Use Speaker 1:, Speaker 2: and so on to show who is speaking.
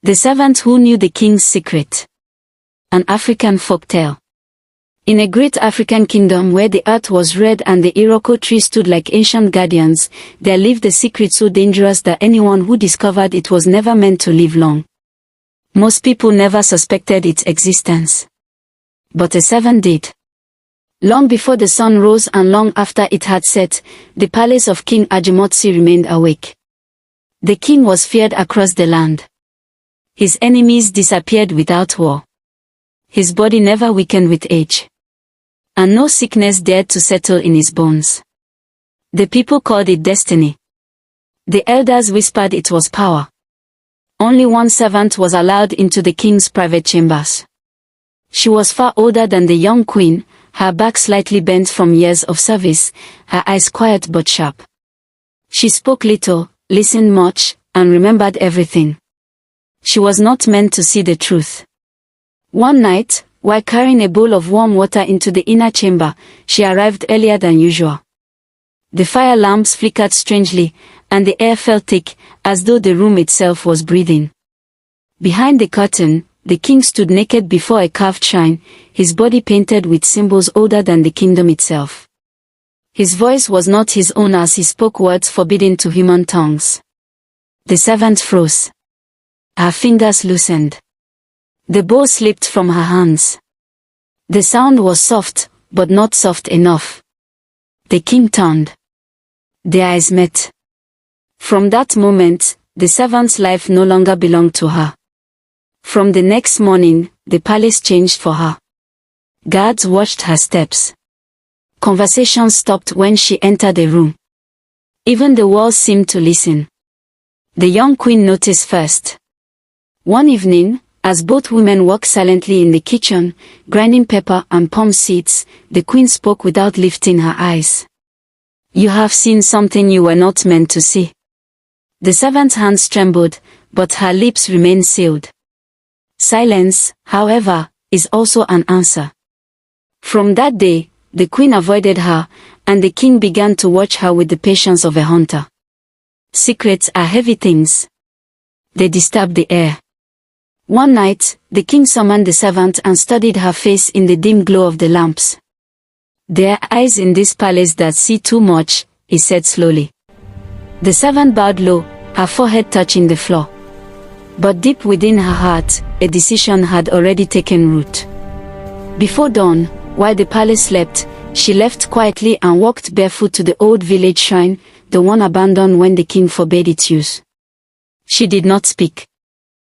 Speaker 1: The servant who knew the king's secret. An African folktale. In a great African kingdom where the earth was red and the Iroko tree stood like ancient guardians, there lived a secret so dangerous that anyone who discovered it was never meant to live long. Most people never suspected its existence. But a servant did. Long before the sun rose and long after it had set, the palace of King Ajimotsi remained awake. The king was feared across the land. His enemies disappeared without war. His body never weakened with age. And no sickness dared to settle in his bones. The people called it destiny. The elders whispered it was power. Only one servant was allowed into the king's private chambers. She was far older than the young queen, her back slightly bent from years of service, her eyes quiet but sharp. She spoke little, listened much, and remembered everything. She was not meant to see the truth. One night, while carrying a bowl of warm water into the inner chamber, she arrived earlier than usual. The fire lamps flickered strangely, and the air felt thick, as though the room itself was breathing. Behind the curtain, the king stood naked before a carved shrine, his body painted with symbols older than the kingdom itself. His voice was not his own as he spoke words forbidden to human tongues. The servant froze. Her fingers loosened. The bowl slipped from her hands. The sound was soft, but not soft enough. The king turned. Their eyes met. From that moment, the servant's life no longer belonged to her. From the next morning, the palace changed for her. Guards watched her steps. Conversations stopped when she entered the room. Even the walls seemed to listen. The young queen noticed first. One evening, as both women worked silently in the kitchen, grinding pepper and palm seeds, the queen spoke without lifting her eyes. "You have seen something you were not meant to see." The servant's hands trembled, but her lips remained sealed. Silence, however, is also an answer. From that day, the queen avoided her, and the king began to watch her with the patience of a hunter. Secrets are heavy things. They disturb the air. One night, the king summoned the servant and studied her face in the dim glow of the lamps. "There are eyes in this palace that see too much," he said slowly. The servant bowed low, her forehead touching the floor. But deep within her heart, a decision had already taken root. Before dawn, while the palace slept, she left quietly and walked barefoot to the old village shrine, the one abandoned when the king forbade its use. She did not speak.